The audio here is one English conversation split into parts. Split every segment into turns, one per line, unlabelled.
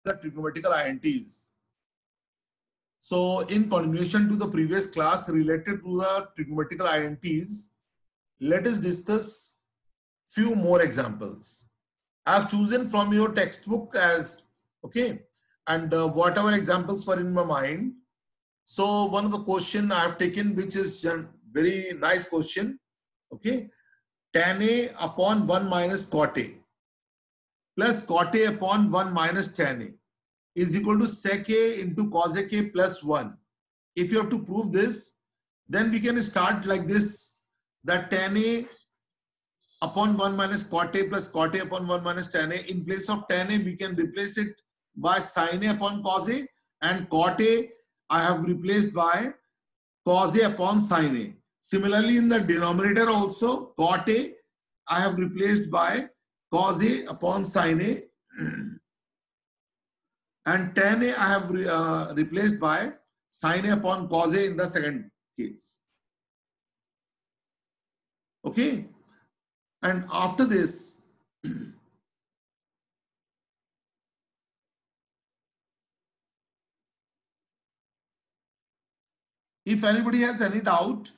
the trigonometrical INTs. So in continuation to the previous class related to the trigonometrical INTs, let us discuss few more examples. I have chosen from your textbook as, okay, and whatever examples were in my mind. So one of the question I have taken, which is very nice question, okay, tan A upon 1 minus cot A plus cot A upon 1 minus tan A is equal to sec A into cosec A plus 1. If you have to prove this, then we can start like this, that tan A upon 1 minus cot A plus cot A upon 1 minus tan A. In place of tan A, we can replace it by sin A upon cos A, and cot A I have replaced by cos A upon sin A. Similarly, in the denominator also, cot A I have replaced by cos A upon sin A, and tan A I have replaced by sin A upon cos A in the second case. Okay, and after this, if anybody has any doubt,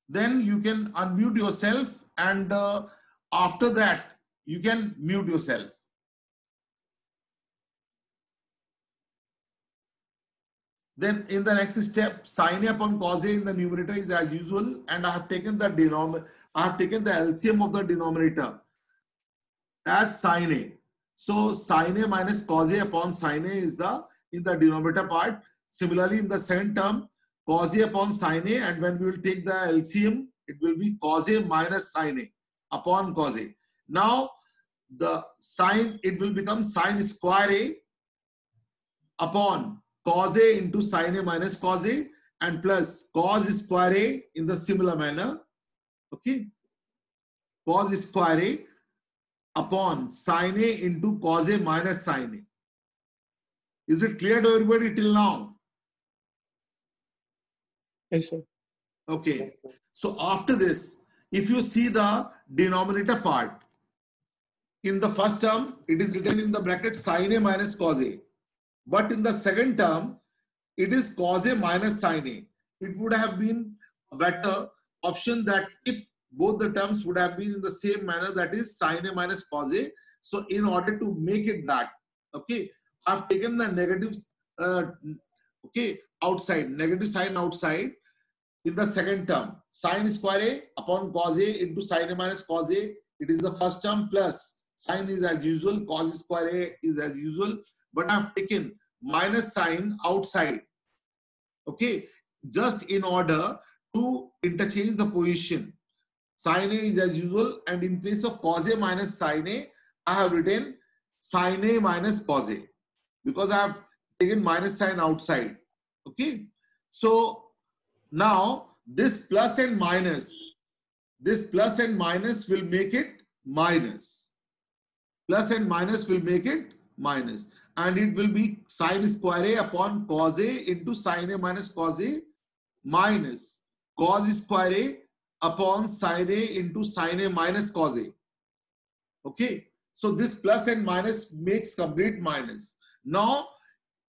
then you can unmute yourself, and after that you can mute yourself. Then in the next step, sin A upon cos A in the numerator is as usual, and I have taken the LCM of the denominator as sin A. So sin A minus cos A upon sin A is in the denominator part. Similarly, in the second term, cos A upon sin A, and when we will take the LCM, it will be cos A minus sin A upon cos A. Now the sin, it will become sin square A upon cos A into sin A minus cos A, and plus cos square A in the similar manner. Okay, cos square A upon sin A into cos A minus sin A. Is it clear to everybody till now?
Yes, sir.
Okay.
Yes, sir.
So after this, if you see the denominator part, in the first term, it is written in the bracket sin A minus cos A. But in the second term, it is cos A minus sin A. It would have been a better option that if both the terms would have been in the same manner, that is sin A minus cos A. So in order to make it that, okay, I've taken the negatives, okay, outside, negative sign outside in the second term. Sin square A upon cos A into sin A minus cos A. It is the first term, plus sin is as usual, cos square A is as usual, but I've taken minus sign outside, okay, just in order to interchange the position. Sin A is as usual, and in place of cos A minus sin A, I have written sin A minus cos A, because I have taken minus sign outside. Okay, so now this plus and minus will make it minus. Plus and minus will make it minus, and it will be sin square A upon cos A into sin A minus cos A, minus cos square A upon sin A into sin A minus cos A. Okay, so this plus and minus makes complete minus. Now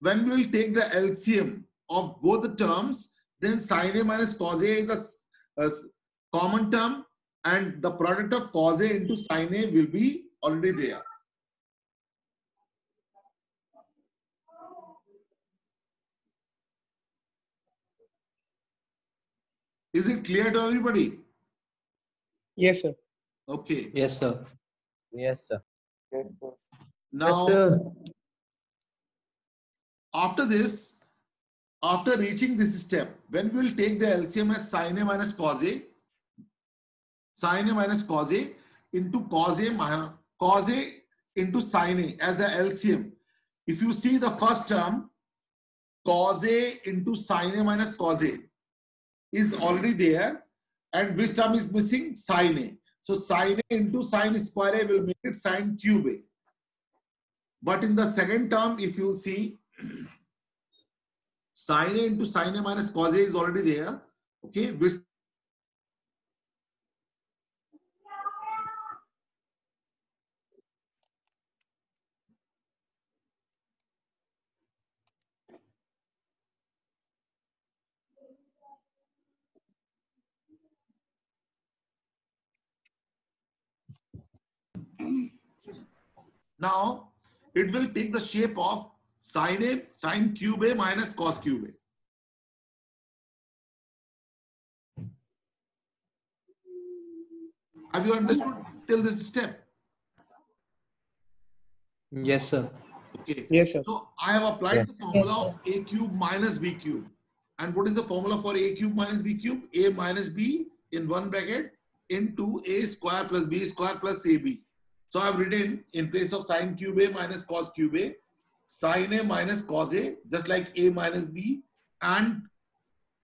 when we will take the LCM of both the terms, then sin A minus cos A is a common term, and the product of cos A into sin A will be already there. Is it clear to everybody?
Yes, sir.
Okay.
Yes, sir.
Yes, sir.
Yes, sir.
Now,
Yes, sir.
after this, after reaching this step, when we will take the LCM as sin A minus cos A, sin A minus cos A into cos A into sin A as the LCM. If you see the first term, cos A into sin A minus cos A is already there, and which term is missing? Sin A. So sin A into sin square A will make it sin cube A. But in the second term, if you see, sin A into sin A minus cos A is already there, okay, which Now it will take the shape of sine A, sine cube A minus cos cube A. Have you understood till this step?
Yes, sir.
Okay.
Yes, sir.
So I have applied the formula of a cube minus b cube. And what is the formula for a cube minus b cube? A minus b in one bracket into a square plus b square plus ab. So I have written in place of sine cube a minus cos cube a, sine a minus cos a, just like a minus b. And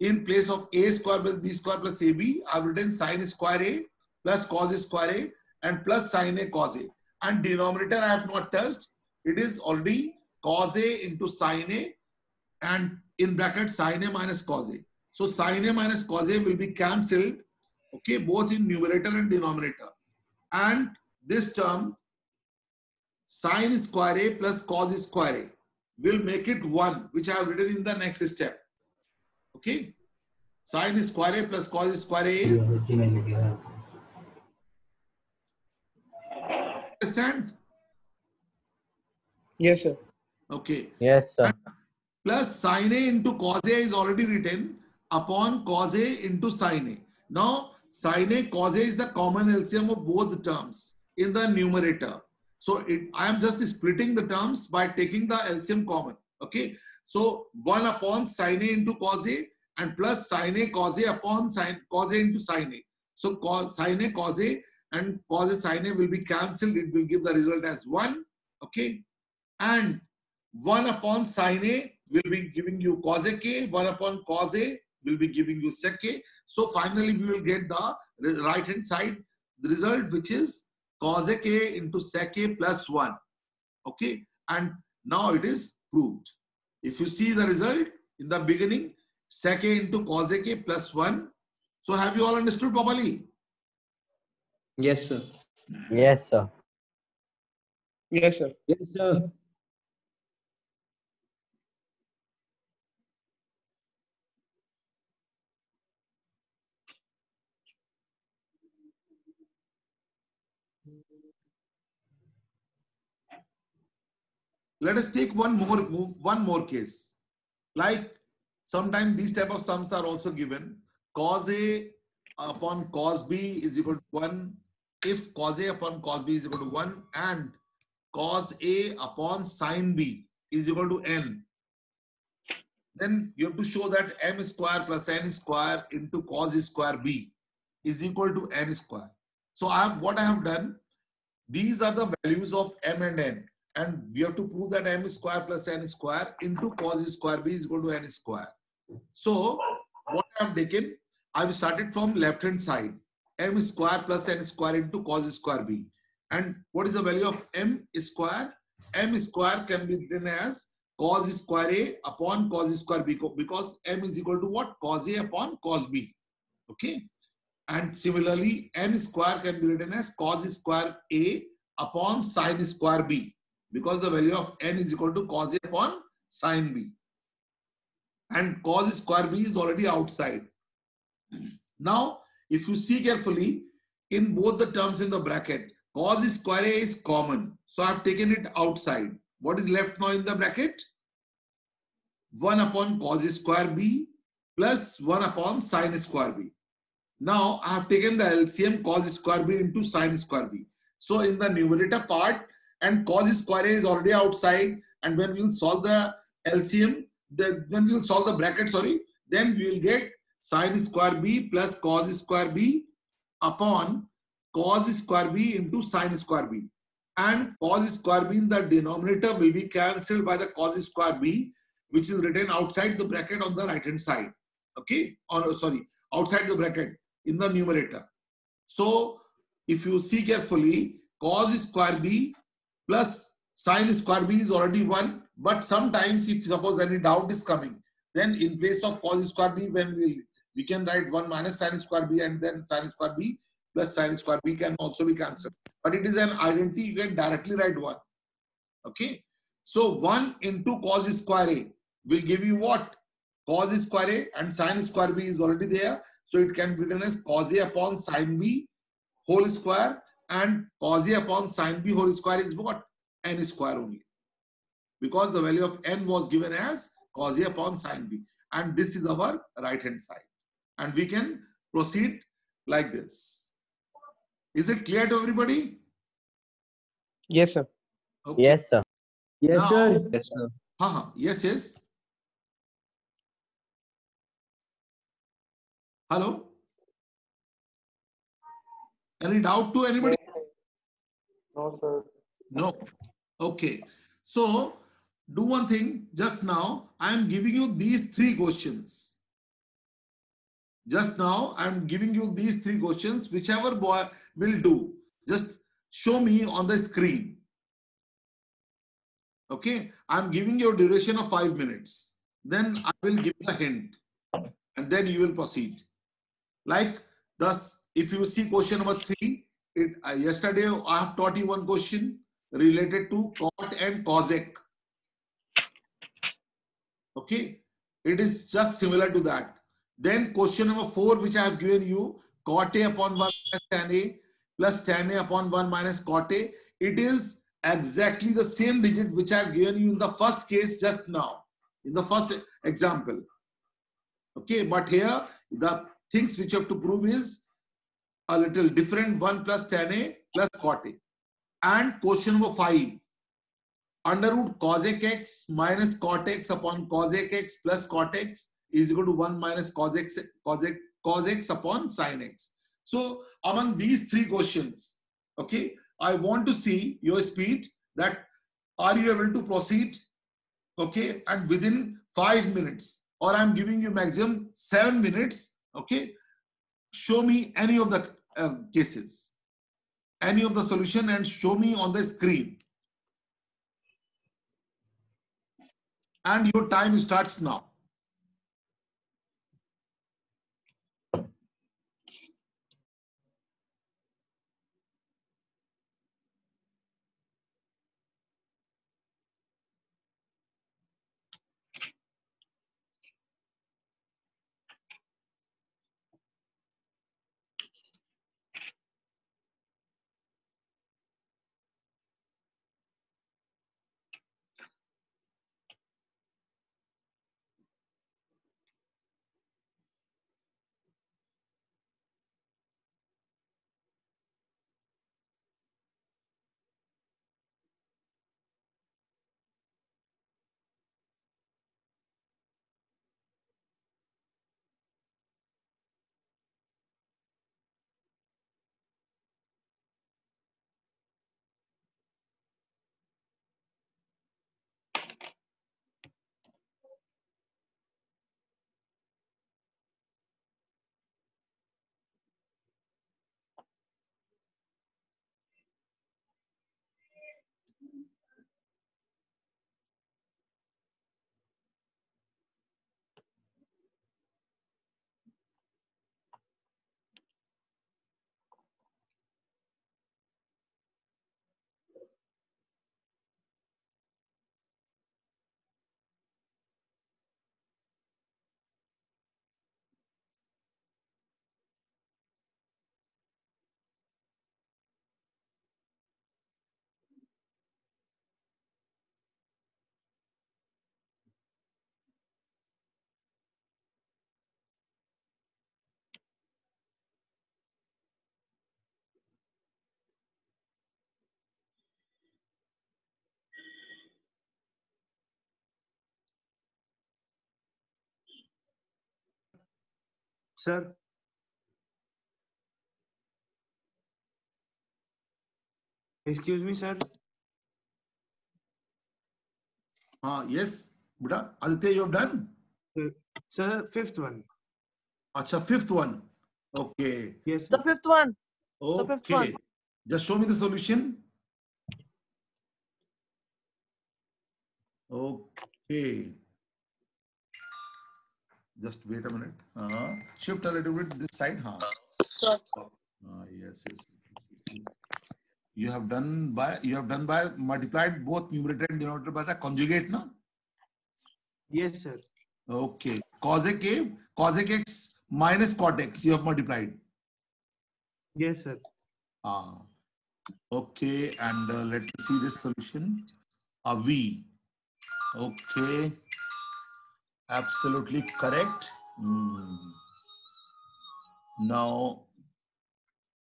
in place of a square plus b square plus ab, I have written sine square a plus cos square a and plus sine a cos a. And denominator I have not touched. It is already cos a into sine a and in bracket sine a minus cos a. So sine a minus cos a will be cancelled, okay, both in numerator and denominator. And this term sine square a plus cos square a will make it 1, which I have written in the next step. Okay, sine square a plus cos square a is, understand?
Yes, sir.
Okay.
Yes, sir.
Plus sine a into cos a is already written upon cos a into sine a. Now sine a cos a is the common LCM of both the terms in the numerator. So I am just splitting the terms by taking the LCM common. Okay. So 1 upon sine a into cos a and plus sine a cos a upon cos a into sine a. So sine a cos a and cos a sine a will be cancelled. It will give the result as 1. Okay. And 1 upon sine a will be giving you cos a k, 1 upon cos a will be giving you sec a. So finally we will get the right hand side the result, which is cos a k into sec a plus 1. Okay, and now it is proved. If you see the result in the beginning, sec a into cos a k plus 1. So have you all understood properly?
Yes, sir.
Yes, sir.
Yes, sir.
Yes, sir.
Let us take one more case. Like sometimes these type of sums are also given. Cos A upon cos B is equal to 1. If cos A upon cos B is equal to 1 and cos A upon sin B is equal to n, then you have to show that m square plus n square into cos square B is equal to n square. So what I have done, these are the values of m and n. And we have to prove that m square plus n square into cos square b is equal to n square. So what I have taken, I have started from left hand side. M square plus n square into cos square b. And what is the value of m square? M square can be written as cos square a upon cos square b, because m is equal to what? Cos a upon cos b. Okay. And similarly, n square can be written as cos square a upon sin square b, because the value of n is equal to cos a upon sin b. And cos square b is already outside. Now, if you see carefully, in both the terms in the bracket, cos square a is common. So I have taken it outside. What is left now in the bracket? 1 upon cos square b plus 1 upon sin square b. Now I have taken the LCM cos square b into sin square b. So in the numerator part, and cos square a is already outside, and when we will solve the LCM, when we will solve the bracket, then we will get sin square b plus cos square b upon cos square b into sin square b. And cos square b in the denominator will be cancelled by the cos square b, which is written outside the bracket on the right hand side. Okay, outside the bracket in the numerator. So if you see carefully, cos square b plus sin square b is already 1. But sometimes if suppose any doubt is coming, then in place of cos square b, when we can write 1 minus sin square b, and then sin square b plus sin square b can also be cancelled. But it is an identity, you can directly write 1. Okay. So 1 into cos square a will give you what? Cos square a, and sin square b is already there. So it can be written as cos a upon sin b whole square, and cos a upon sin b whole square is what? n square only, because the value of n was given as cos A upon sin B. And this is our right hand side. And we can proceed like this. Is it clear to everybody?
Yes, sir.
Okay.
Yes, sir.
Yes,
Now-
sir.
Yes, sir.
Yes, yes. Hello? Any doubt to anybody?
No, sir.
No. Okay. So do one thing. Just now, I am giving you these three questions. Just now, I am giving you these three questions. Whichever boy will do, just show me on the screen. Okay. I am giving you a duration of 5 minutes. Then I will give a hint. And then you will proceed. Like thus, if you see question number 3, yesterday I have taught you one question related to cot and cosec. Okay, it is just similar to that. Then question number 4, which I have given you, cot A upon 1 minus tan A plus tan A upon 1 minus cot A. It is exactly the same digit which I have given you in the first case just now, in the first example. Okay, but here the things which you have to prove is a little different, 1 plus tan A plus cot A. And question number 5, under root cosec x minus cot x upon cosec x plus cot x is equal to 1 minus cos x upon sin x. So among these three questions, okay, I want to see your speed, that are you able to proceed, okay, and within 5 minutes, or I'm giving you maximum 7 minutes, okay, show me any of the cases, any of the solution, and show me on the screen. And your time starts now.
Sir. Excuse me, sir.
Yes, Buddha. Aditya, you have done?
Sir, fifth one.
Acha, fifth one. Okay.
Yes,
The
sir.
fifth one. The fifth one.
Okay. Just show me the solution. Okay. Just wait a minute. Shift a little bit this side.
Sure.
Yes. You have done by multiplied both numerator and denominator by the conjugate, no?
Yes, sir.
Okay. Cosec x minus cot x, you have multiplied.
Yes, sir.
Okay, and let me see this solution. A V. Okay, absolutely correct. Now,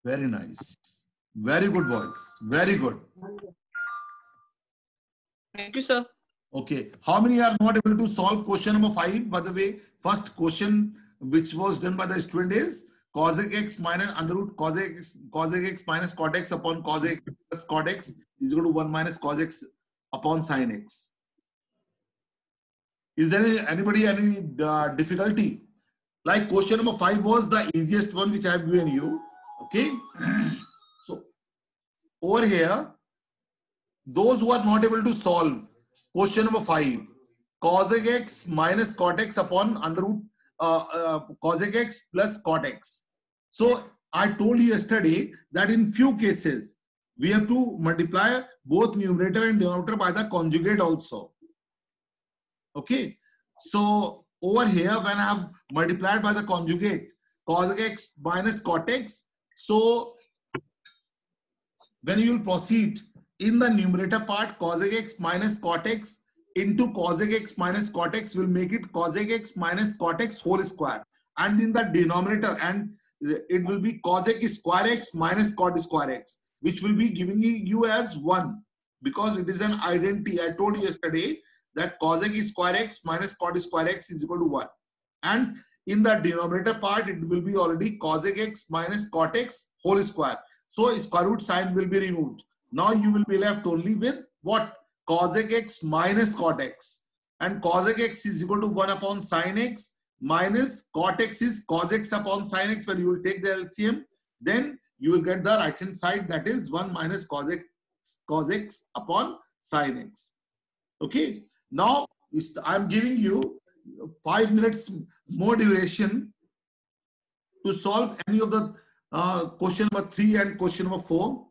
very nice. Very good, boys. Very good.
Thank you, sir.
Okay, how many are not able to solve question number 5? By the way, first question which was done by the student is cosec x minus under root cosec x minus cot x upon cos x plus cot x is equal to 1 minus cos x upon sin x. Is there anybody any difficulty? Like question number 5 was the easiest one which I have given you. Okay, so over here, those who are not able to solve question number 5, cosec x minus cot x upon under root cosec x plus cot x. So I told you yesterday that in few cases we have to multiply both numerator and denominator by the conjugate also. Okay, so over here when I have multiplied by the conjugate cosec x minus cot x, so when you will proceed in the numerator part, cosec x minus cot x into cosec x minus cot x will make it cosec x minus cot x whole square. And in the denominator, and it will be cosec square x minus cot square x, which will be giving you as 1 because it is an identity. I told you yesterday that cosec square x minus cot square x is equal to 1. And in the denominator part, it will be already cosec x minus cot x whole square. So square root sign will be removed. Now you will be left only with what? Cosec x minus cot x. And cosec x is equal to 1 upon sin x minus cot x is cos x upon sin x. When you will take the LCM, then you will get the right hand side, that is 1 minus cos x upon sin x. Okay. Now I am giving you 5 minutes more duration to solve any of the question number 3 and question number 4.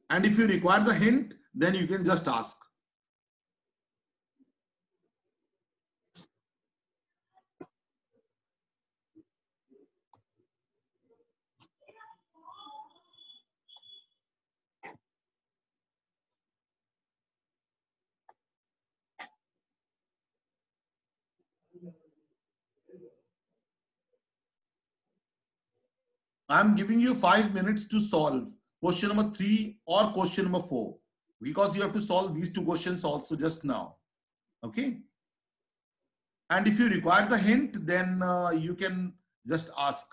And if you require the hint, then you can just ask. I'm giving you 5 minutes to solve question number 3 or question number 4 because you have to solve these 2 questions also just now. Okay. And if you require the hint, then you can just ask.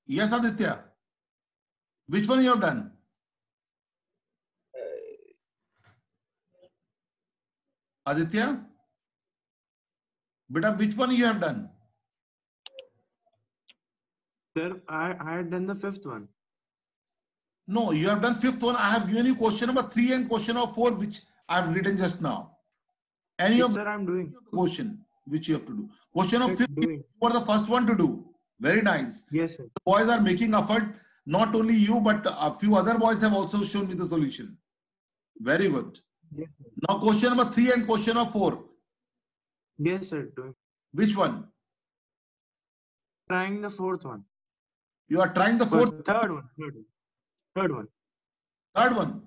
Yes, Aditya. Which one you have done? Aditya? Beta, which one you have done?
Sir, I had done the 5th one.
No, you have done 5th one. I have given you question number 3 and question number 4, which I have written just now. Any
Yes,
of
sir, I'm doing.
the question which you have to do. Question of
Yes,
5th,
doing.
you were the first one to do. Very nice.
Yes, sir.
The boys are making effort. Not only you, but a few other boys have also shown me the solution. Very good.
Yes, sir.
Now question number 3 and question number 4.
Yes, sir, doing.
Which one?
Trying the 4th one.
You are trying the 4th,
Third one. Third one.
3rd one.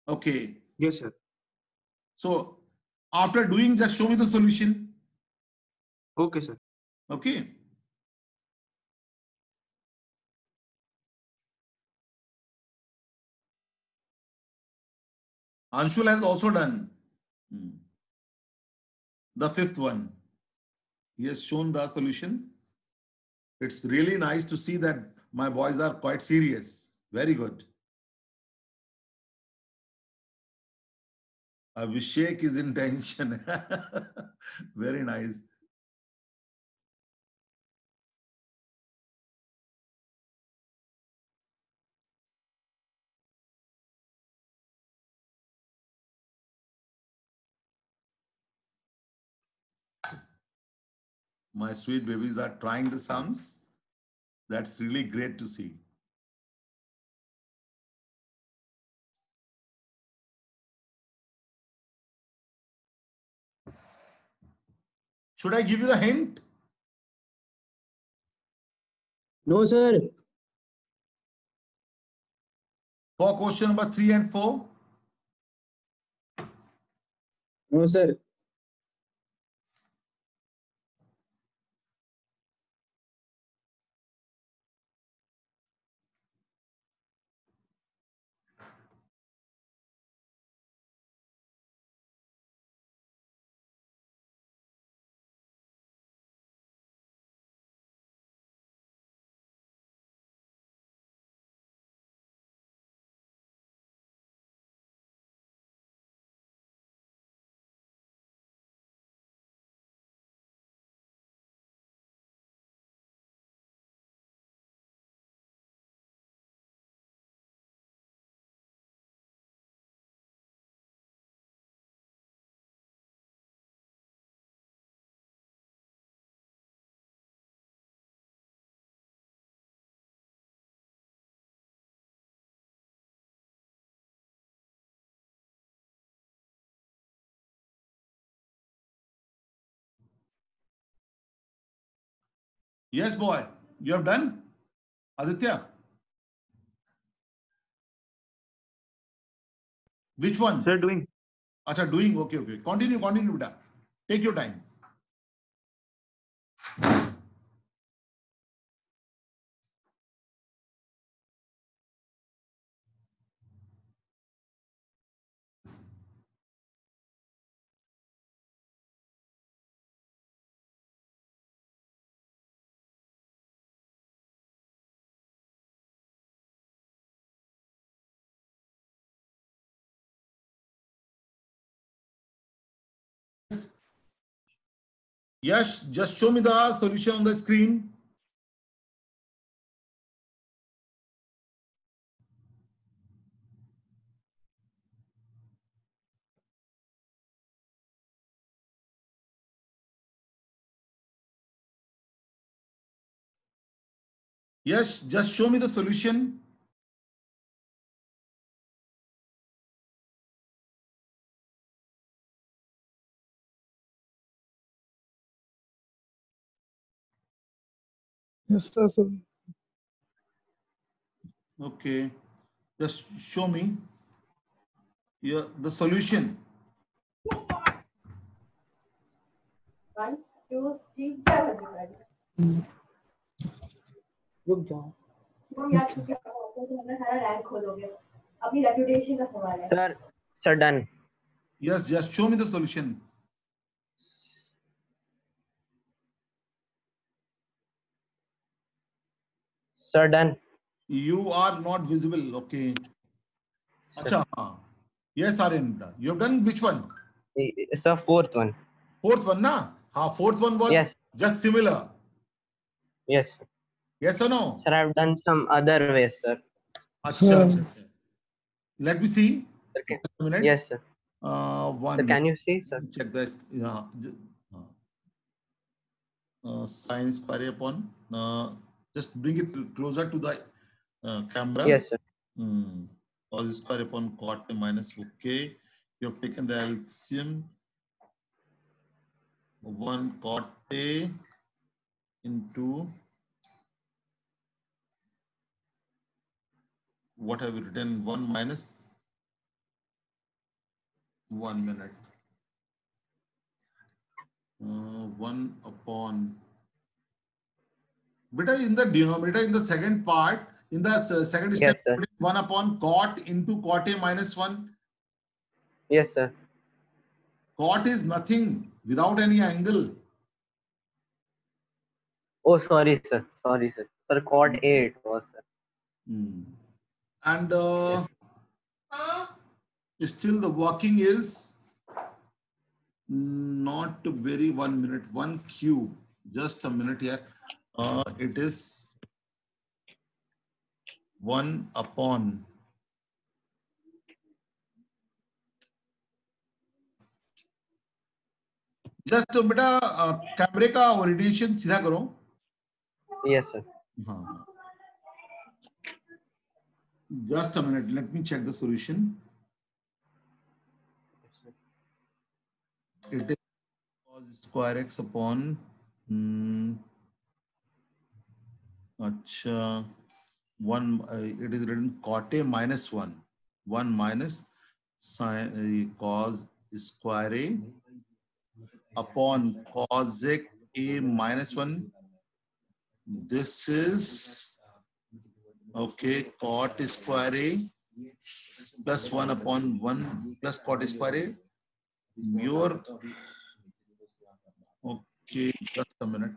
Okay.
Yes, sir.
So after doing, just show me the solution.
Okay, sir.
Okay. Anshul has also done. The fifth one. He has shown the solution. It's really nice to see that my boys are quite serious. Very good. Abhishek is in tension. Very nice. My sweet babies are trying the sums. That's really great to see. Should I give you the hint?
No, sir.
For question number 3 and 4?
No, sir.
Yes, boy. You have done? Aditya? Which one?
Sir, doing.
Acha, doing. Okay, okay. Continue, beta. Take your time. Yes, just show me the solution on the screen. Yes, just show me the solution.
Yes, sir.
Okay. Just show me the solution.
1, 2, 3, क्या कर रहे हो?
रुक जाओ.
तुम याद करके तुम अपना सारा रैंक खोलोगे. अपनी रेपुटेशन का सवाल है.
Sir, done.
Yes, just show me the solution.
Sir, done.
You are not visible. Okay. Acha. Yes, Aryan. You have done which one?
It's the fourth one.
Fourth one, na? Fourth one was
Yes.
just similar.
Yes.
Yes or no?
Sir, I've done some other ways, sir.
Acha. Let me see.
Okay.
Just a minute.
Yes, sir.
One
Sir, can you see, sir?
check this. Yeah. Sin square upon. Just bring it closer to the camera.
Yes, sir.
Cos square upon cot A minus. Okay. You have taken the LCM. 1 cot A into what have you written? 1 minus 1 minute. 1 upon. Beta, in the denominator, in the second part, in the second step,
Yes, sir.
1 upon cot into cot A minus 1.
Yes, sir.
Cot is nothing without any angle.
Oh, sorry, sir. Sorry, sir. Sir, cot A it was, sir.
And
Yes.
still the working is not very 1 minute, 1 cube. Just a minute here. It is 1 upon. Just बेटा कैमरे का orientation सीधा करो.
Yes, sir.
हाँ. Just a minute. Let me check the solution.
Yes, sir.
It is cos square x upon. अच्छा. 1. It is written cot a minus 1. 1 minus sin cos square a upon cosec a minus 1. This is okay. Cot square a plus 1 upon 1 plus cot square a. Your okay. Just a minute.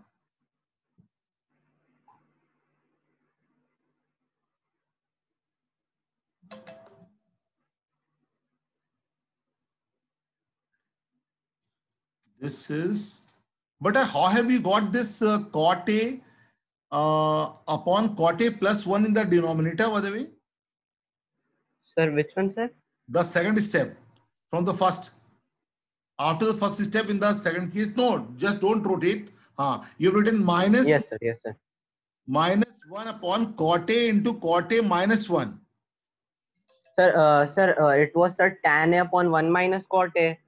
This is, but how have you got this cot a upon cot a plus 1 in the denominator, by the way?
Sir, which one, sir?
The second step from the first. After the first step in the second case, no, just don't rotate. You've written minus.
Yes, sir. Yes, sir.
Minus 1 upon cot a into cot a minus 1.
Sir, it was, sir, tan A upon 1 minus cot A.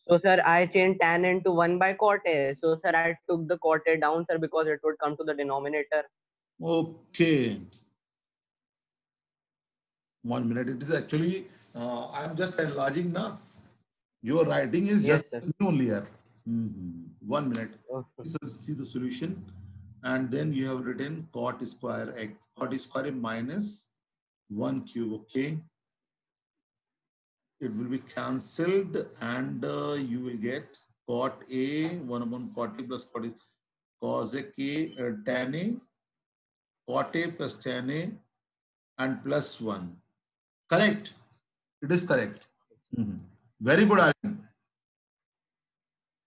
So, sir, I changed tan into 1 by cot A. So, sir, I took the cot A down, sir, because it would come to the denominator.
Okay. 1 minute. It is actually, I am just enlarging now. Your writing is
Yes,
just
sir.
only here. 1 minute.
Okay.
So see the solution. And then you have written cot square x. Cot square minus 1 cube. Okay. It will be cancelled and you will get cot a 1 upon cot a plus cot a cosec a tan a cot a plus tan a and plus 1. Correct. It is correct. Very good, Aryan.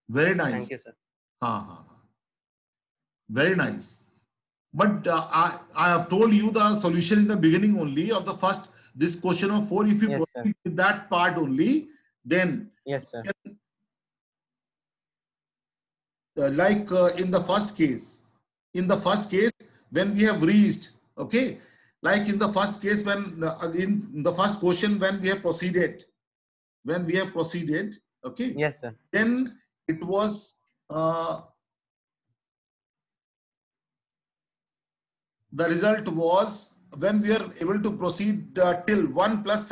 Very nice.
Thank you, sir.
Very nice. But I have told you the solution in the beginning only of the first, this question of 4. If you
Yes,
proceed with that part only, then
Yes, sir.
like in the first case, when we have reached, okay, like in the first case when in the first question when we have proceeded, okay,
Yes, sir.
then it was the result was when we are able to proceed till 1 plus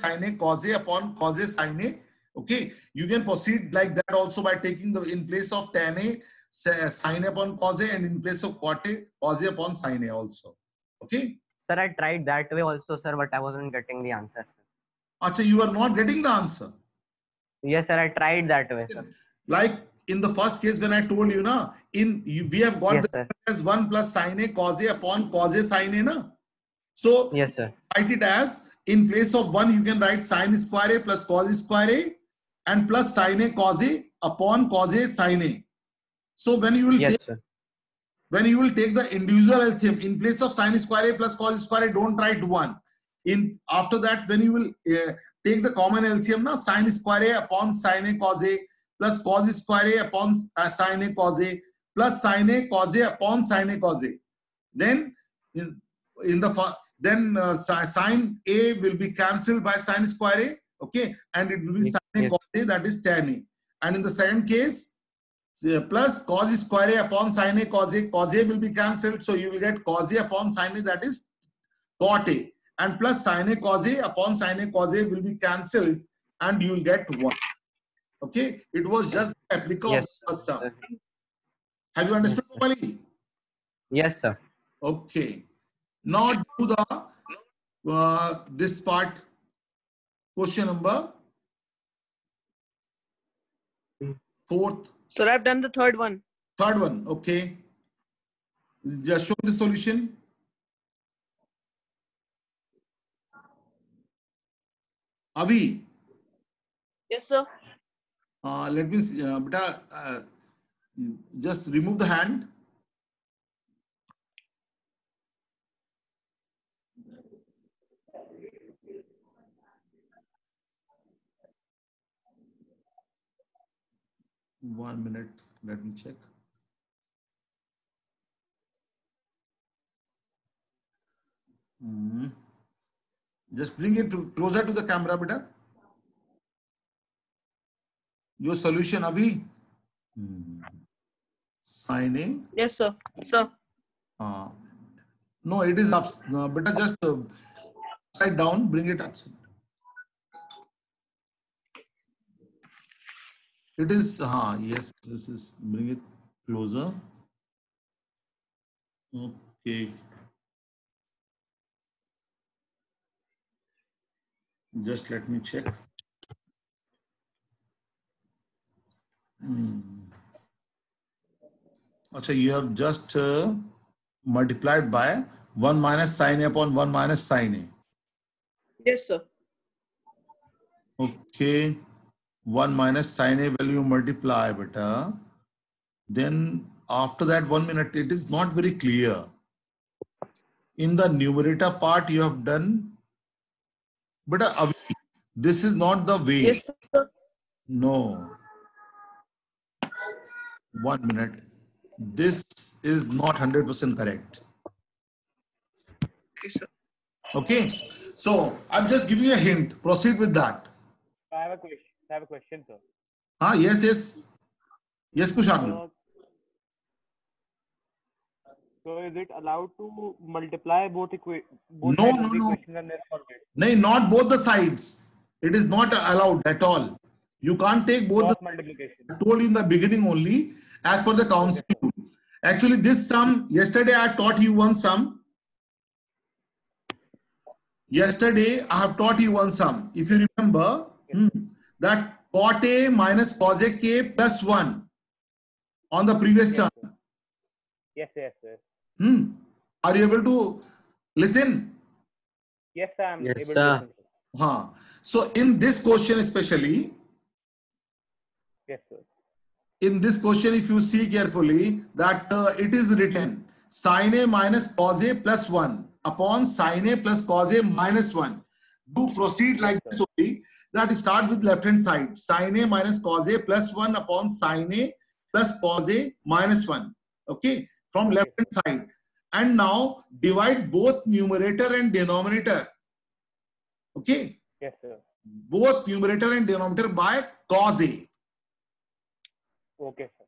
sin a cos a upon cos a sin a. Okay, you can proceed like that also by taking the in place of tan a sin a upon cos a and in place of cot a cos a upon sin a also. Okay.
Sir, I tried that way also, sir, but I wasn't getting the answer, sir.
Achha, you are not getting the answer.
Yes, sir, I tried that way, sir.
Like in the first case when I told you, na, we have got
Yes,
the
sir.
as 1 plus sin a cos a upon cos a sin a, na. So
Yes, sir.
write it as in place of 1 you can write sin square a plus cos square a and plus sin a cos a upon cos a sin a. So when you will
Yes,
take,
sir.
the individual LCM in place of sin square a plus cos square a, don't write 1. In after that when you will take the common LCM, na, sin square a upon sin a cos a plus cos square a upon sin a cos a plus sin a cos a upon sin a cos a. Then in the then sin a will be cancelled by sin square a, okay, and it will be sin a
Yes.
cos a, that is tan a. And in the second case, plus cos square a upon sin a cos a will be cancelled, so you will get cos a upon sin a, that is cot a, and plus sin a cos a upon sin a cos a will be cancelled and you will get 1. Okay, it was just the application
Yes,
of the first sum.
sir.
Have you understood
Yes, sir.
properly?
Yes, sir.
Okay. Now do the this part. Question number 4th.
Sir, I've done the third one.
Third one. Okay. Just show the solution. Avi.
Yes, sir.
Let me see. Beta, just remove the hand. One minute. Let me check. Just bring it closer to the camera, beta. Your solution, Abhi. Sin A.
Yes, sir. Sir.
No, it is up. Beta, just upside down. Bring it up. It is. Yes. This is. Bring it closer. Okay. Just let me check. Okay, you have just multiplied by 1 minus sin A upon 1 minus sin A.
Yes, sir.
Okay. 1 minus sin A value multiply, beta. Then after that 1 minute, it is not very clear. In the numerator part, you have done. But this is not the way.
Yes, sir.
No. 1 minute. This is not 100% correct.
Okay, sir.
Okay. So I'm just giving you a hint. Proceed with that.
I have a question, sir.
Yes. Yes, Kushal.
So is it allowed to multiply both
No.
equations and then solve it?
No, not both the sides. It is not allowed at all. You can't take both
Cross
the
multiplication.
I told you in the beginning only as per the council. Actually, this sum, yesterday I taught you one sum. Yesterday I have taught you one sum. If you remember, that cot A minus cos A K plus 1 on the previous term.
Yes.
Are you able to listen?
Yes, sir. I'm
Yes,
able
sir.
to listen.
So in this question especially,
Yes, sir.
in this question, if you see carefully, that it is written sin A minus cos A plus 1 upon sin A plus cos A minus 1. Do proceed like this only. That start with left hand side. Sin A minus cos A plus 1 upon sin A plus cos A minus 1. Okay. From left hand side. And now divide both numerator and denominator. Okay.
Yes, sir.
Both numerator and denominator by cos A.
Okay, sir.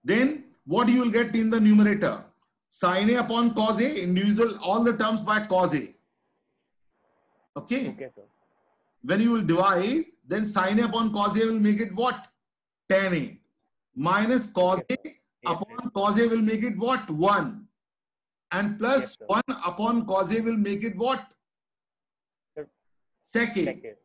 Then what you will get in the numerator? Sin A upon cos A, individual, all the terms by cos A. Okay.
Okay, sir.
When you will divide, then sin A upon cos A will make it what? Tan A. Minus cos A upon cos A will make it what? 1. And plus 1 upon cos A will make it what? Sec A.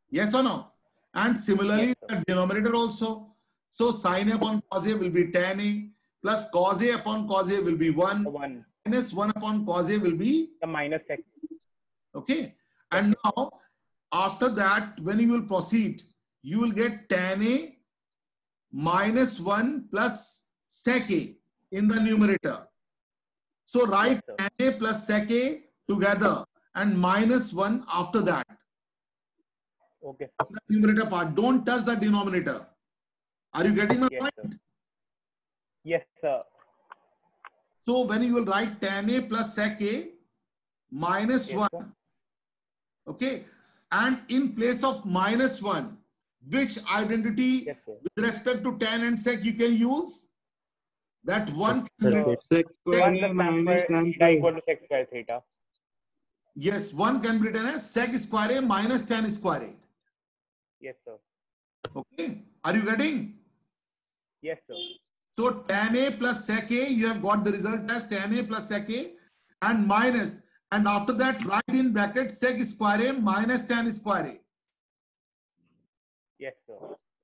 Yes or no? And similarly, the denominator also. So sin A upon cos A will be tan A, plus cos A upon cos A will be 1, minus 1 upon cos A will be
the minus sec.
Okay. And now, after that, when you will proceed, you will get tan A minus 1 plus sec A in the numerator. So write tan A plus sec A together and minus 1 after that.
Okay.
The numerator part. Don't touch the denominator. Are you getting my point?
Sir. Yes, sir.
So when you will write tan A plus sec A minus 1.
Sir.
Okay. And in place of minus 1, which identity with respect to tan and sec you can use? That one can be written.
Sec square minus tan
equal to sec square theta.
Yes, one can be written as sec square A minus tan square A.
Yes, sir.
Okay. Are you getting?
Yes, sir.
So tan A plus sec A, you have got the result as tan A plus sec A and minus. And after that, write in bracket sec square A minus tan square A.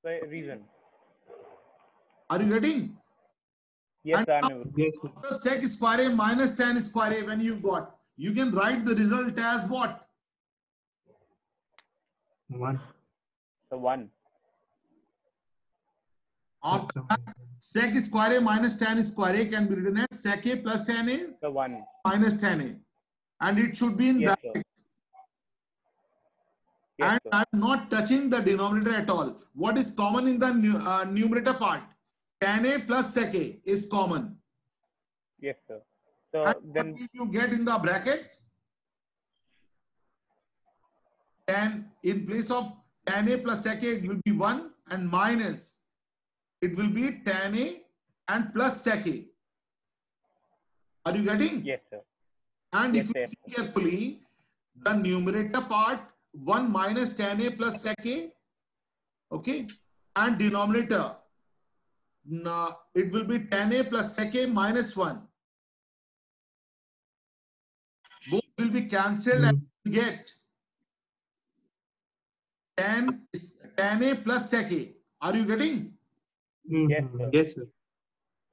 Reason.
Are you getting?
Yes,
And
sir.
now, after sec square a minus tan square a, when you got, you can write the result as what?
1.
So 1.
After that, sec square a minus tan square a can be written as sec a plus tan a
So 1.
minus tan a, and it should be in
Yes,
bracket.
sir. Yes,
And
sir.
I'm not touching the denominator at all. What is common in the numerator part? Tan a plus sec a is common.
Yes, sir. So
And
then
what will you get in the bracket? Tan, in place of tan a plus sec a, it will be 1, and minus, it will be tan a and plus sec a. Are you getting?
yes, sir.
And
Yes,
if you
sir.
see carefully, the numerator part 1 minus tan a plus sec a, okay, and denominator, it will be tan a plus sec a minus 1. Both will be cancelled and you get tan a plus sec a. Are you getting?
Yes, sir.
Yes, sir.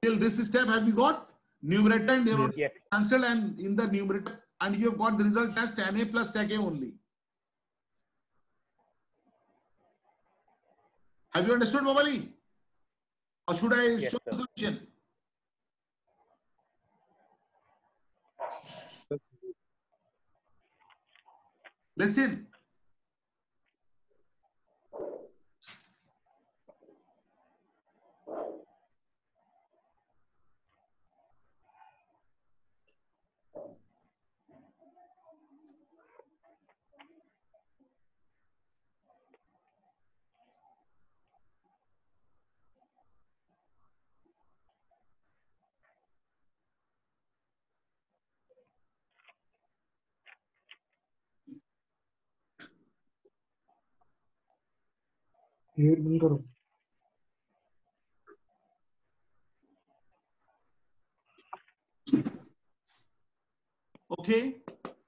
Till this step, have you got numerator and denominator
Yes.
cancelled, and in the numerator, and you have got the result as tan a plus sec a only. Have you understood, Babali? Or should I
Yes,
show
sir.
the solution? Listen.
Here, बंद करो.
Okay.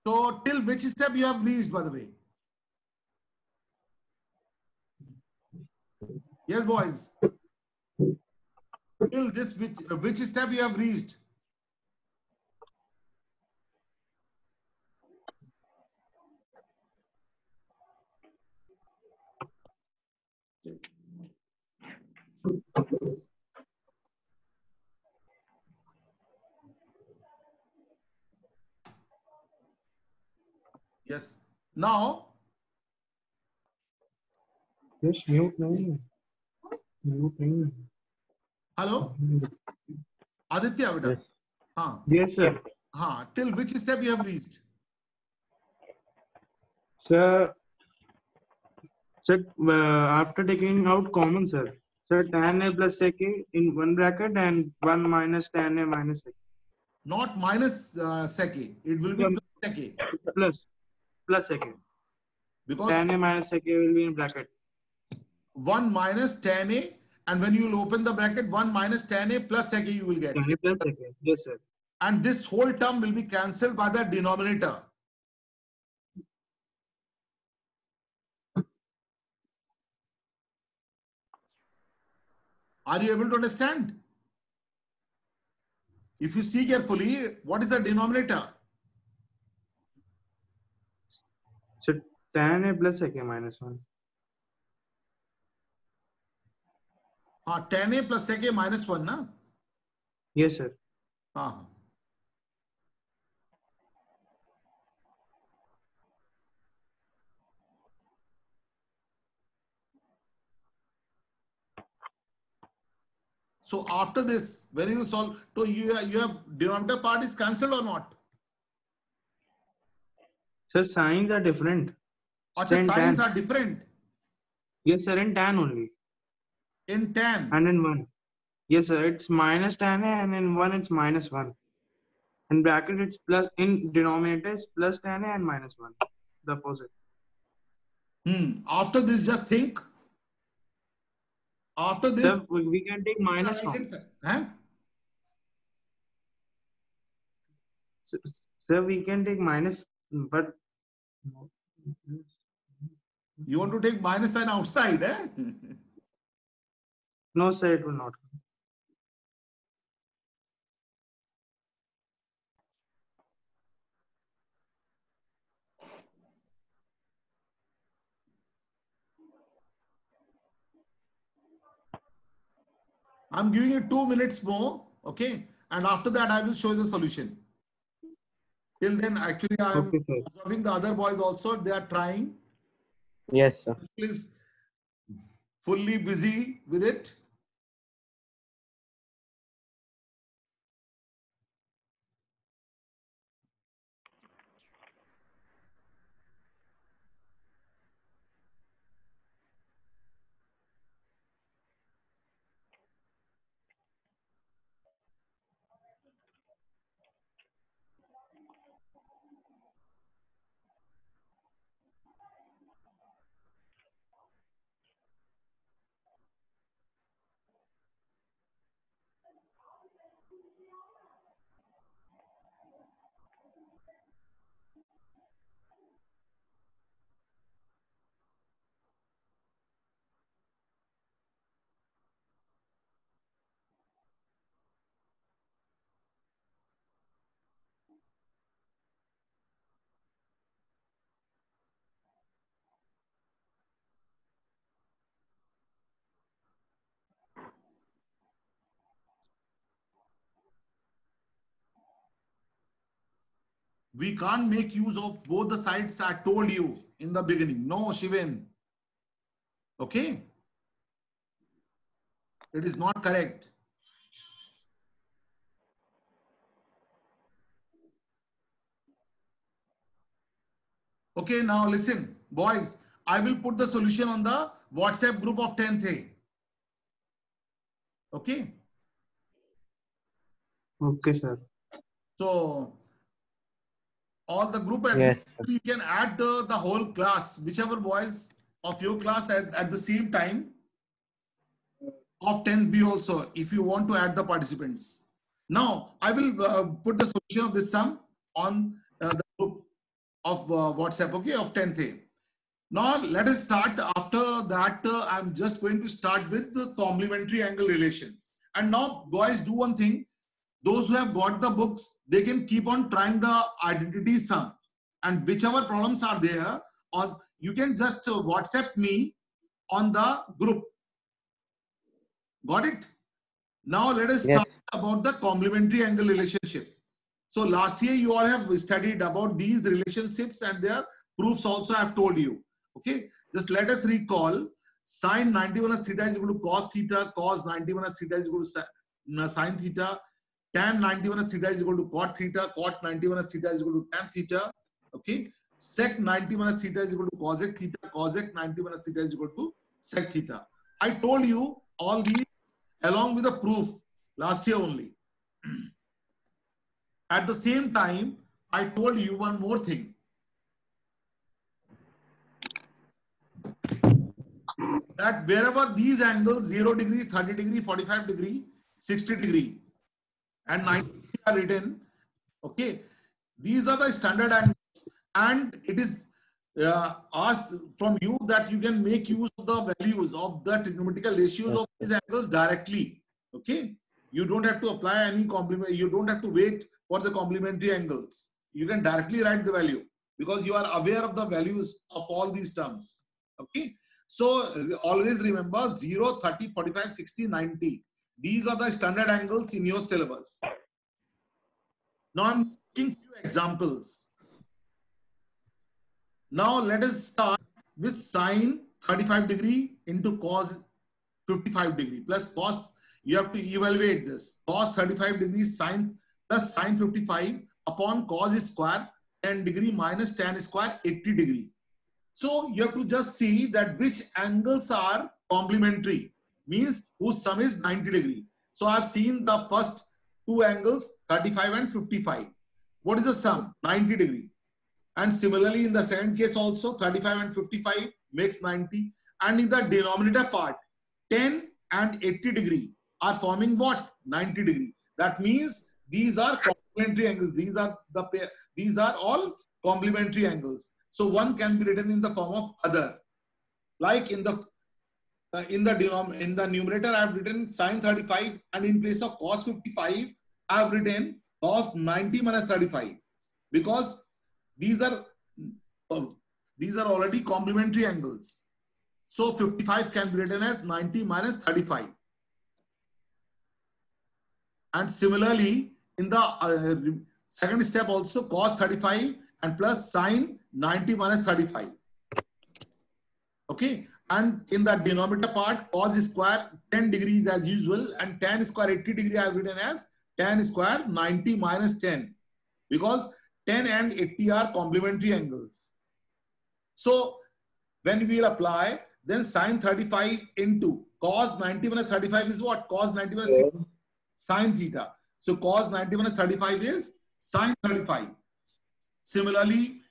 So till which step you have reached, by the way? Yes, boys. Till this, which step you have reached? Yes. Now,
Yes, mute नहीं. Mute नहीं.
hello, Aditya, beta.
Yes.
हाँ,
Yes, sir.
हाँ. Till which step you have reached?
Sir, after taking out common, sir. Sir, tan a plus sec a in one bracket and 1 minus tan a minus sec.
Not minus sec a. It will be plus sec a.
Plus sec a.
Because
Tan a minus sec a will be in bracket.
1 minus tan a, and when you will open the bracket, 1 minus tan a plus sec a you will get.
Tan a plus sec a. Yes, sir.
And this whole term will be cancelled by the denominator. Are you able to understand? If you see carefully, what is the denominator?
So tan a plus sec a minus 1.
Tan a plus sec a minus 1, na?
Yes, sir.
So after this, when you solve, so you have denominator part is cancelled or not?
Sir, signs are different.
Achha,
In
signs
tan.
are different.
Yes, sir, in tan only.
In tan.
And in 1. Yes, sir, it's minus tan a, and in 1 it's minus 1. In bracket it's plus, in denominator is plus tan a and minus 1. The opposite.
After this, just think. After this,
Sir, we can take minus
right
from.
hand side. Huh?
Sir, we can take minus, but
You want to take minus sign outside, eh?
No, sir, it will not.
I'm giving you 2 minutes more, okay? And after that, I will show you the solution. Till then, actually, I'm
Okay, sir.
observing the other boys also. They are trying.
Yes, sir.
Please, fully busy with it. We can't make use of both the sides I told you in the beginning. No, Shivan. Okay? It is not correct. Okay, now listen, boys. I will put the solution on the WhatsApp group of 10th A. Okay?
Okay, sir.
So, all the group admin,
Yes, sir.
you can add the whole class, whichever boys of your class at the same time of 10th B also, if you want to add the participants. Now, I will put the solution of this sum on the group of WhatsApp, okay, of 10th A. Now, let us start. After that, I'm just going to start with the complementary angle relations. And now, boys, do one thing. Those who have got the books, they can keep on trying the identity sum. And whichever problems are there, or you can just WhatsApp me on the group. Got it? Now, let us start about the complementary angle relationship. So, last year, you all have studied about these relationships and their proofs also I have told you. Okay, just let us recall. Sine 91 as theta is equal to cos theta, cos 91 as theta is equal to sine theta, tan 91 as theta is equal to cot theta, cot 91 as theta is equal to tan theta. Okay, sec 91 as theta is equal to cosec theta, cosec 91 as theta is equal to sec theta. I told you all these along with the proof last year only. At the same time, I told you one more thing. That wherever these angles 0 degree, 30 degree, 45 degree, 60 degree and 90 degree are written, okay, these are the standard angles and it is asked from you that you can make use of the values of the trigonometrical ratios of these angles directly, okay. You don't have to apply any complement, you don't have to wait for the complementary angles. You can directly write the value because you are aware of the values of all these terms, okay. So always remember 0, 30, 45, 60, 90. These are the standard angles in your syllabus. Now I'm taking few examples. Now let us start with sine 35 degree into cos 55 degree plus cos. You have to evaluate this. Cos 35 degrees sine plus sine 55 upon cos square 10 degree minus tan square 80 degree. So you have to just see that which angles are complementary, means whose sum is 90 degree. So I've seen the first two angles 35 and 55. What is the sum? 90 degree. And similarly in the second case also 35 and 55 makes 90. And in the denominator part 10 and 80 degree are forming what? 90 degree. That means these are complementary angles. These are all complementary angles. So one can be written in the form of other. Like in the in the numerator I have written sine 35, and in place of cos 55 I have written cos 90 minus 35, because these are already complementary angles. So 55 can be written as 90 minus 35. And similarly, in the second step also, cos 35 and plus sine 90 minus 35. Okay. And in the denominator part, cos square 10 degrees as usual, and tan square 80 degree I have written as tan square 90 minus 10, because 10 and 80 are complementary angles. So when we will apply, then sine 35 into cos 90 minus 35 is what? Cos 90 minus 30, sine theta. So cos 90 minus 35 is sine 35. Similarly,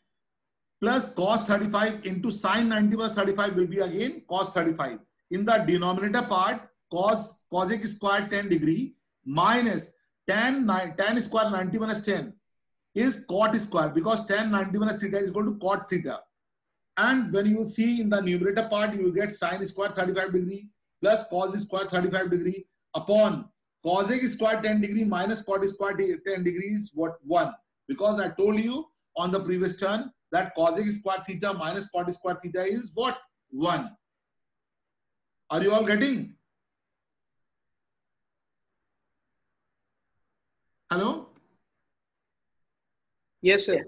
plus cos 35 into sine 90 minus 35 will be again cos 35. In the denominator part, cosec square 10 degree minus tan square 90 minus 10 is cot square, because tan 90 minus theta is equal to cot theta. And when you will see in the numerator part, you will get sine square 35 degree plus cos square 35 degree upon cosec square 10 degree minus cot square 10 degrees, what? 1. Because I told you on the previous turn that cosec square theta minus cot square theta is what? 1. Are you all getting? Hello?
Yes, sir.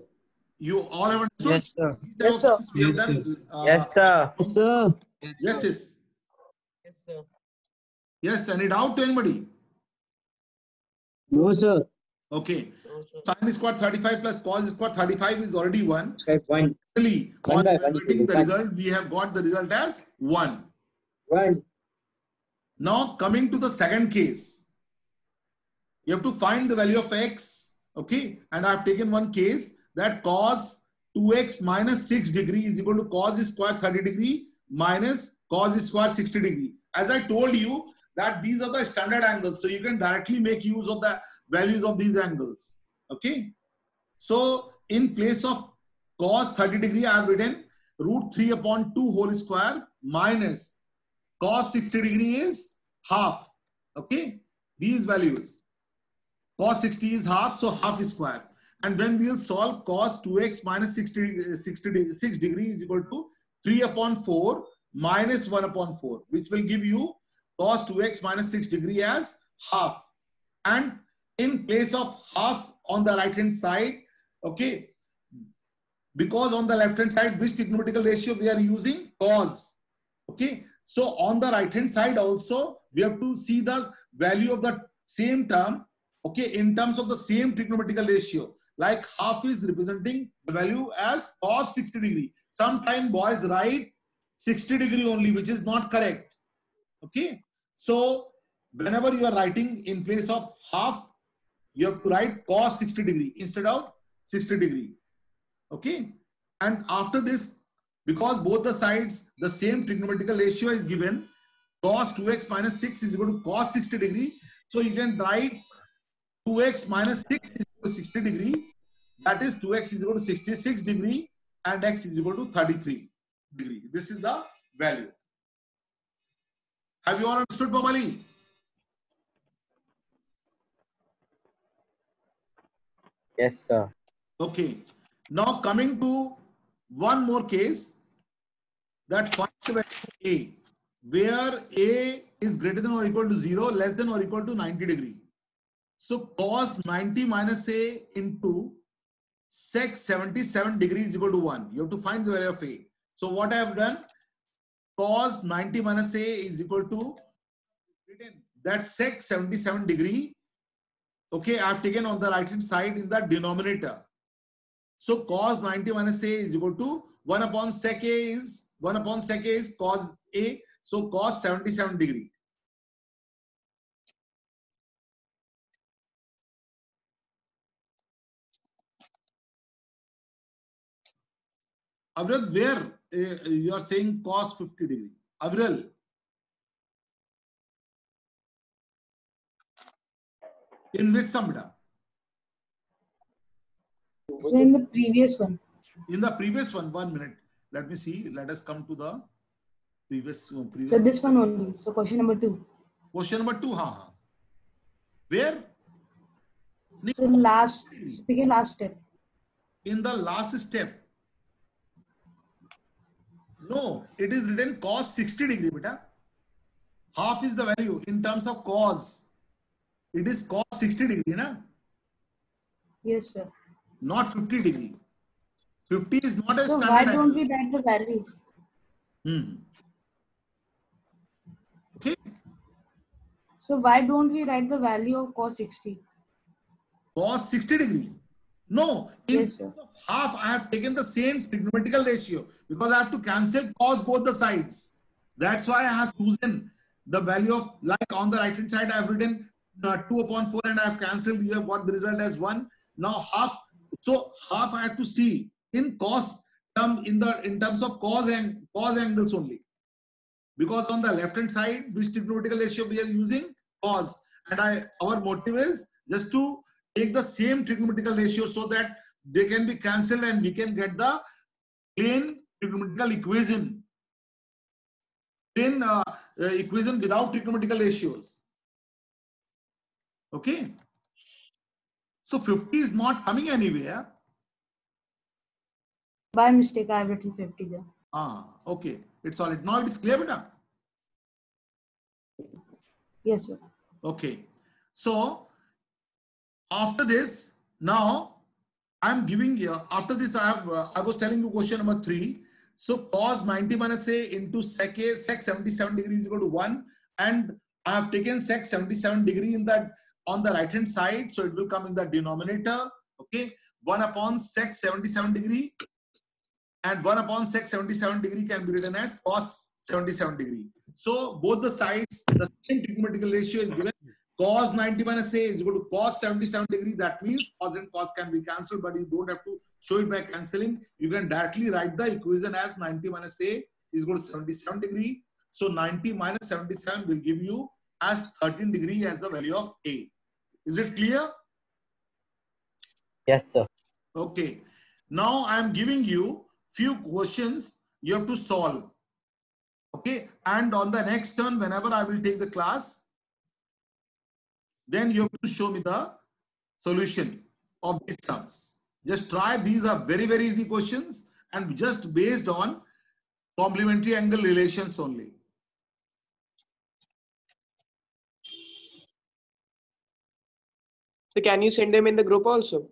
You all have understood?
Yes, sir.
Yes, sir.
We have done,
Yes, sir.
Yes, sir.
yes.
Yes, sir.
Yes, any doubt to anybody?
No, sir.
Okay. Sine square 35 plus cos square 35 is already 1.
Point.
Really,
One
on
by one
evaluating the
equal.
result, we have got the result as 1.
One.
Now coming to the second case, you have to find the value of x. Okay, and I have taken one case that cos 2x minus 6 degree is equal to cos square 30 degree minus cos square 60 degree. As I told you that these are the standard angles, so you can directly make use of the values of these angles. Okay, so in place of cos 30 degree I have written root 3 upon 2 whole square minus cos 60 degree is half. Okay, these values. Cos 60 is half, so half square. And when we will solve cos 2x minus 6 degree is equal to 3 upon 4 minus 1 upon 4, which will give you cos 2x minus 6 degree as half. And in place of half on the right hand side, okay, because on the left hand side, which trigonometrical ratio we are using? Cos. Okay, so on the right hand side also, we have to see the value of the same term, okay, in terms of the same trigonometrical ratio. Like half is representing the value as cos 60 degree. Sometimes boys write 60 degree only, which is not correct. Okay, so whenever you are writing in place of half, you have to write cos 60 degree instead of 60 degree. Okay, and after this, because both the sides the same trigonometrical ratio is given, cos 2x minus 6 is equal to cos 60 degree. So you can write 2x minus 6 is equal to 60 degree. That is 2x is equal to 66 degree and x is equal to 33 degree. This is the value. Have you all understood, Babali?
Yes, sir.
Okay. Now coming to one more case, that find the value of a, where a is greater than or equal to 0, less than or equal to 90 degree. So cos 90 minus a into sec 77 degrees is equal to 1. You have to find the value of a. So what I have done, cos 90 minus a is equal to that sec 77 degree. Okay, I have taken on the right hand side in the denominator. So cos 90 minus a is equal to 1 upon sec a is cos a. So cos 77 degree. Avril, where you are saying cos 50 degree? Avril. In which samhita?
So in the previous one.
In the previous one, 1 minute. Let me see. Let us come to the previous.
So this one only. So question number 2.
Question number 2. हाँ. Where?
So last, second last step.
In the last step. No, it is written cos 60 degree, beta. Half is the value in terms of cos. It is cos 60 degree, na?
Yes, sir.
Not 50 degree. 50 is not a
So
standard
why don't
angle.
we write the value?
Okay.
So why don't we write the value of cos 60?
Cos 60 degree. No, in
Yes, sir.
half I have taken the same trigonometrical ratio because I have to cancel cos both the sides. That's why I have chosen the value of, like on the right hand side I have written 2/4 and I have cancelled. You have got the result as 1. Now half, so half I have to see in cos term in terms of cos and cos angles only. Because on the left hand side, which trigonometrical ratio we are using? Cos. And our motive is just to take the same trigonometrical ratio so that they can be cancelled and we can get the plane trigonometrical equation. Plane equation without trigonometrical ratios. Okay. So 50 is not coming anywhere.
By mistake, I have written 50 there.
Okay. It's all right. Now it is clear, beta?
Yes, sir.
Okay. So after this, now I'm giving you, after this I was telling you question number 3. So cos 90 minus a into sec a, sec 77 degree is equal to 1. And I have taken sec 77 degree in that on the right hand side. So it will come in the denominator. Okay. 1 upon sec 77 degree. And 1 upon sec 77 degree can be written as cos 77 degree. So both the sides, the same trigonometrical ratio is given. Cos 90 minus a is equal to cos 77 degree. That means cos and cos can be cancelled, but you don't have to show it by cancelling. You can directly write the equation as 90 minus a is equal to 77 degree. So 90 minus 77 will give you as 13 degree as the value of a. Is it clear?
Yes, sir.
Okay. Now I am giving you few questions you have to solve. Okay. And on the next turn, whenever I will take the class, then you have to show me the solution of these terms. Just try. These are very, very easy questions and just based on complementary angle relations only.
So can you send them in the group also?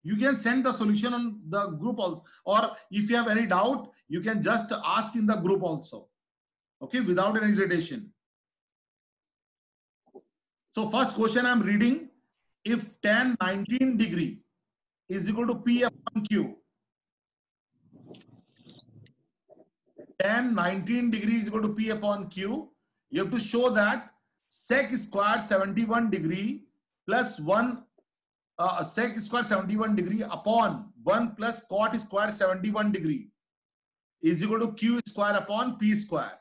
You can send the solution on the group also. Or if you have any doubt, you can just ask in the group also. Okay, without any hesitation. So first question I'm reading, if tan 19 degree is equal to P upon Q. Tan 19 degree is equal to P upon Q. You have to show that sec squared 71 degree plus 1 sec squared 71 degree upon 1 plus cot squared 71 degree is equal to Q square upon P square.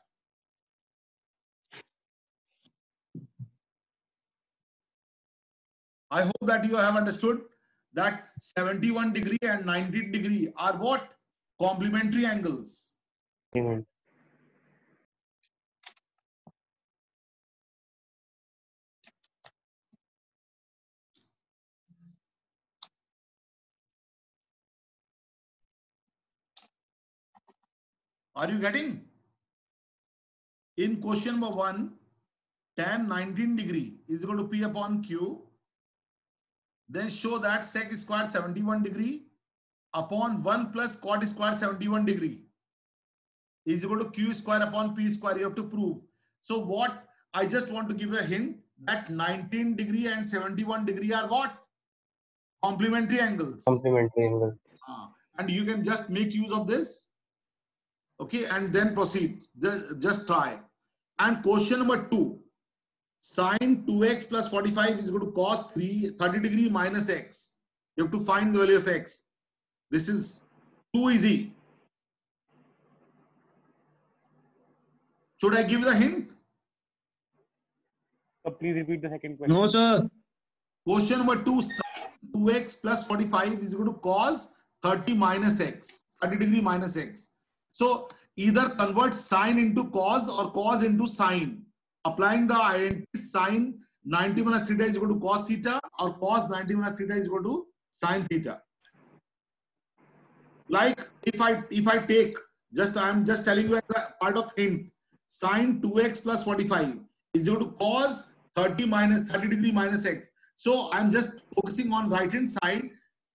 I hope that you have understood that 71 degree and 19 degree are what? Complementary angles. Are you getting? In question number 1, tan 19 degree is equal to P upon Q. Then show that sec squared 71 degree upon 1 plus cot squared 71 degree is equal to Q square upon P square. You have to prove. So what? I just want to give a hint that 19 degree and 71 degree are what? Complementary angles.
Complementary angles.
And you can just make use of this. Okay, and then proceed. Just try. And question number 2. Sin 2x plus 45 is equal to cos 30 degree minus x. You have to find the value of x. This is too easy. Should I give the hint?
So please repeat the second question.
No, sir.
Question number 2. Sin 2x plus 45 is equal to cos 30 minus x. 30 degree minus x. So either convert sine into cos or cos into sine. Applying the identity, sine 90 minus theta is equal to cos theta, or cos 90 minus theta is equal to sine theta. Like if I take, I'm just telling you as a part of hint, sine 2x plus 45 is equal to cos 30 degree minus x. So I'm just focusing on right hand side.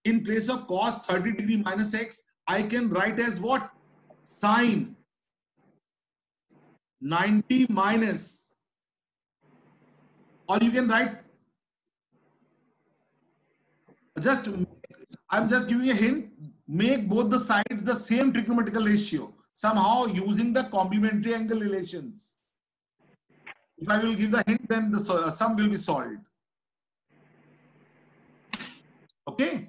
In place of cos 30 degree minus x, I can write as what? Sine 90 minus, or you can write, I'm just giving a hint, make both the sides the same trigonometrical ratio, somehow using the complementary angle relations. If I will give the hint, then the sum will be solved. Okay?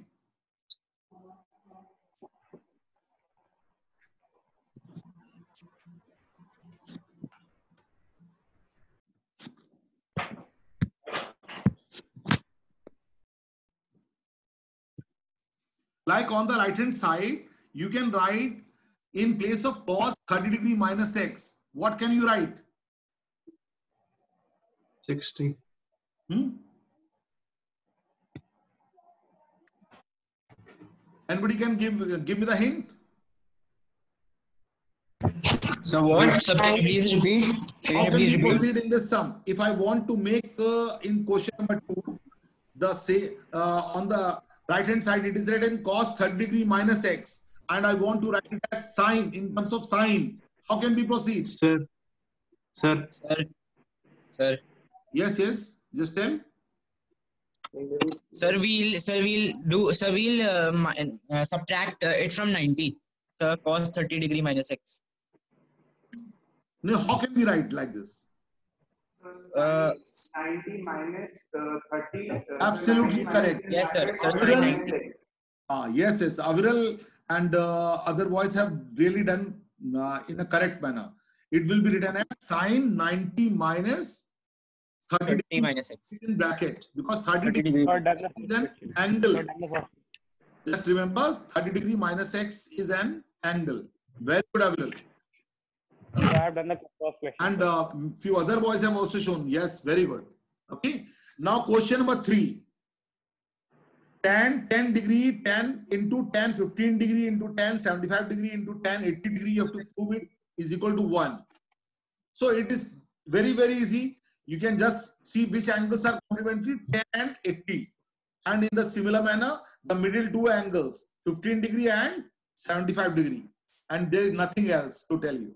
Like on the right hand side, you can write in place of cos 30 degree minus x. What can you write?
60.
Anybody can give me the hint?
So what? So can you please repeat?
How can we proceed in this sum? If I want to make in question number 2, the on the right hand side it is written cos 30 degree minus x, and I want to write it as sine in terms of sine. How can we proceed?
Sir.
Yes, just tell.
Sir, we'll subtract it from 90. So cos 30 degree minus x.
No, how can we write like this?
90 minus 30.
Absolutely correct.
Yes, sir. So sine 90.
Yes. Aviral and other boys have really done in a correct manner. It will be written as sine 90 minus 30 degree
minus x
in bracket, because 30 degree is an angle. Just remember, 30 degree minus x is an angle. Very good, Aviral.
I have done the first question.
And few other boys have also shown. Yes, very good. Okay. Now question number 3. Tan 10 degree, tan into tan 15 degree into tan 75 degree into tan 80 degree, you have to prove it is equal to 1. So it is very, very easy. You can just see which angles are complementary, tan and 80. And in the similar manner, the middle two angles, 15 degree and 75 degree. And there is nothing else to tell you.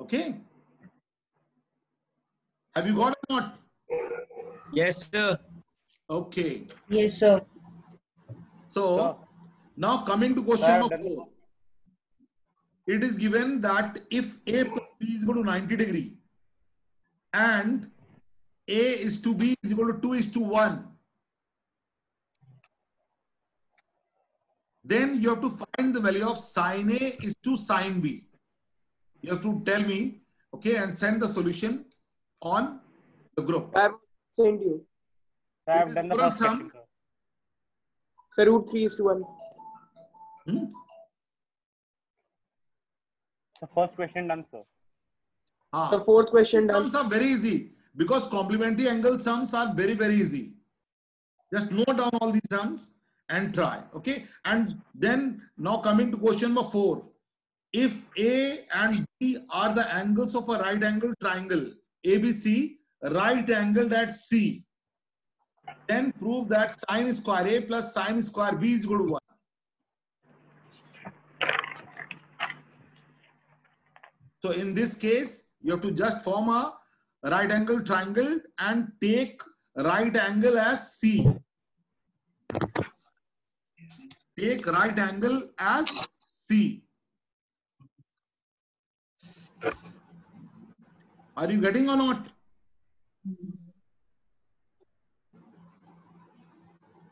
Okay. Have you got it or not?
Yes, sir.
Okay.
Yes, sir.
So now coming to question number 4. It is given that if A plus B is equal to 90 degree and A is to B is equal to 2:1, then you have to find the value of sine A is to sine B. You have to tell me, okay, and send the solution on the group.
I have sent you.
I have done the first question, sir.
So root 3:1.
The first question done, sir.
The fourth question done.
Sums are very easy because complementary angle sums are very, very easy. Just note down all these sums and try. Okay. And then now coming to question number 4. If A and B are the angles of a right angle triangle, ABC, right angled at C, then prove that sine square A plus sine square B is equal to 1. So in this case, you have to just form a right angle triangle and take right angle as C. Take right angle as C. Are you getting or not?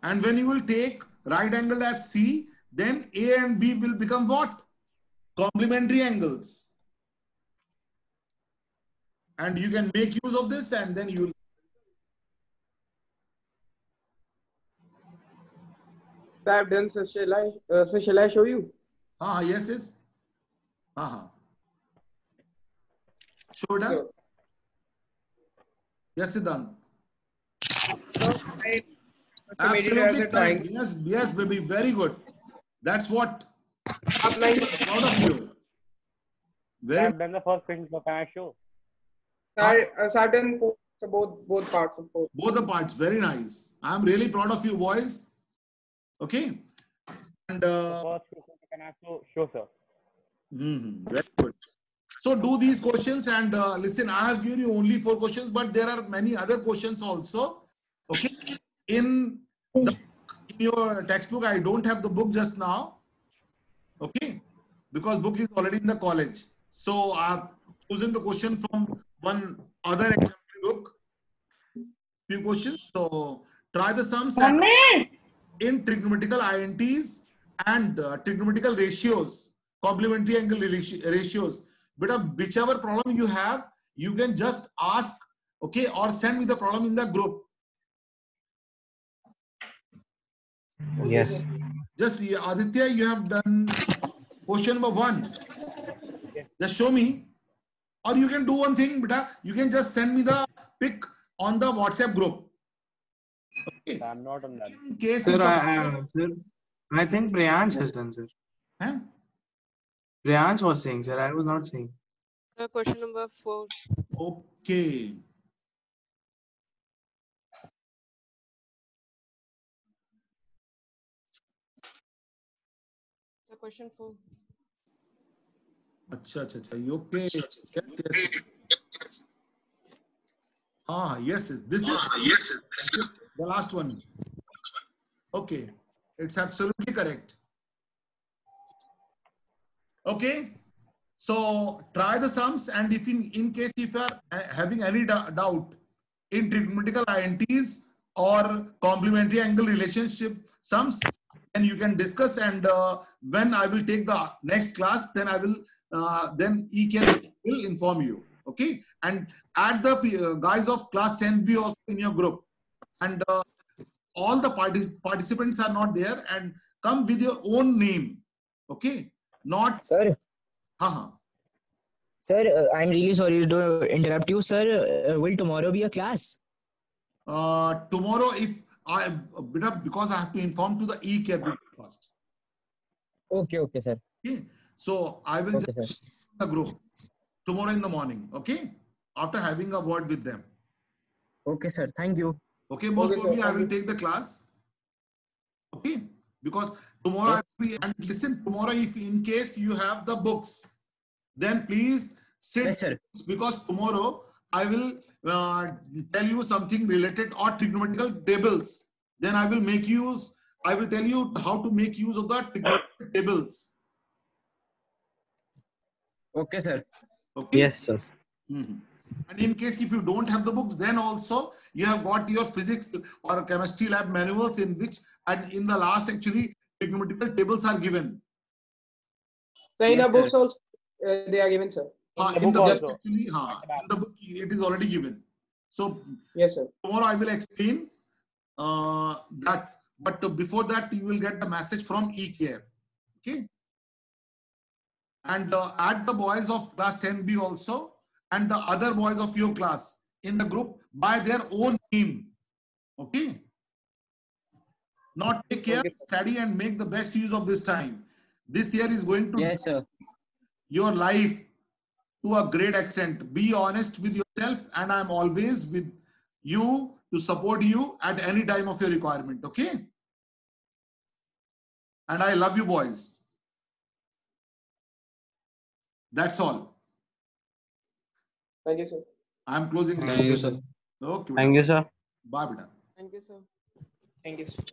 And when you will take right angle as C, then A and B will become what? Complementary angles. And you can make use of this and then you will.
I have done, so shall I show you?
Yes. Show done. Yes, Siddhant. Absolutely correct. Yes, yes, baby. Very good. That's what. Proud of you. Very.
I've done the first question, so can I show?
I've done both parts of both.
Both the parts. Very nice. I'm really proud of you, boys. Okay. And
first question, can I show, sir?
Very good. So do these questions and listen. I have given you only 4 questions, but there are many other questions also. Okay. In your textbook, I don't have the book just now. Okay, because book is already in the college. So I have chosen the question from one other exemplary book. Few questions. So try the sums in trigonometrical INTs and trigonometrical ratios, complementary angle ratios. But whichever problem you have, you can just ask, okay, or send me the problem in the group.
Yes.
Just Aditya, you have done question number 1. Just show me, or you can do one thing, beta. You can just send me the pic on the WhatsApp group. Okay.
I'm not on that.
In case
Sir, I think Priyansh has done, sir.
Huh?
Priyansh was saying, sir. I was not saying.
Question number 4.
Okay.
Question 4.
Acha. Okay. Yes. This is the last one. Okay. It's absolutely correct. Okay. So try the sums, and if in case if you are having any doubt in trigonometrical INTs or complementary angle relationship sums, then you can discuss, and when I will take the next class, then I will then EK will inform you. Okay, and add the guys of class 10B also in your group, and all the participants are not there, and come with your own name. Okay, not
sir. Sir, I'm really sorry to interrupt you, sir. Will tomorrow be a class?
Tomorrow, if because I have to inform to the e-care first.
Okay, sir.
Okay, so I will just the group tomorrow in the morning. Okay, after having a word with them.
Okay, sir. Thank you.
Okay, most probably I will take the class. Okay, because tomorrow I will be, and listen, tomorrow if in case you have the books, then please sit.
Yes, sir.
Because tomorrow I will tell you something related or trigonometrical tables. Then I will tell you how to make use of the trigonometrical tables.
Okay, sir.
Okay.
Yes, sir.
And in case if you don't have the books, then also you have got your physics or chemistry lab manuals in which, and in the last actually trigonometrical tables are given.
So in the books also they are given, sir.
In the book actually, in the book it is already given. So
yes, sir.
Tomorrow I will explain that, but before that you will get the message from eCare. Okay, and add the boys of class 10B also and the other boys of your class in the group by their own name. Okay, not take care, study and make the best use of this time. This year is going to your life to a great extent. Be honest with yourself, and I'm always with you to support you at any time of your requirement. Okay, and I love you boys. That's all.
Thank you, sir.
I'm closing.
Thank you, sir.
Okay.
Thank you, sir.
Bye, beta.
Thank you, sir. Thank you, sir.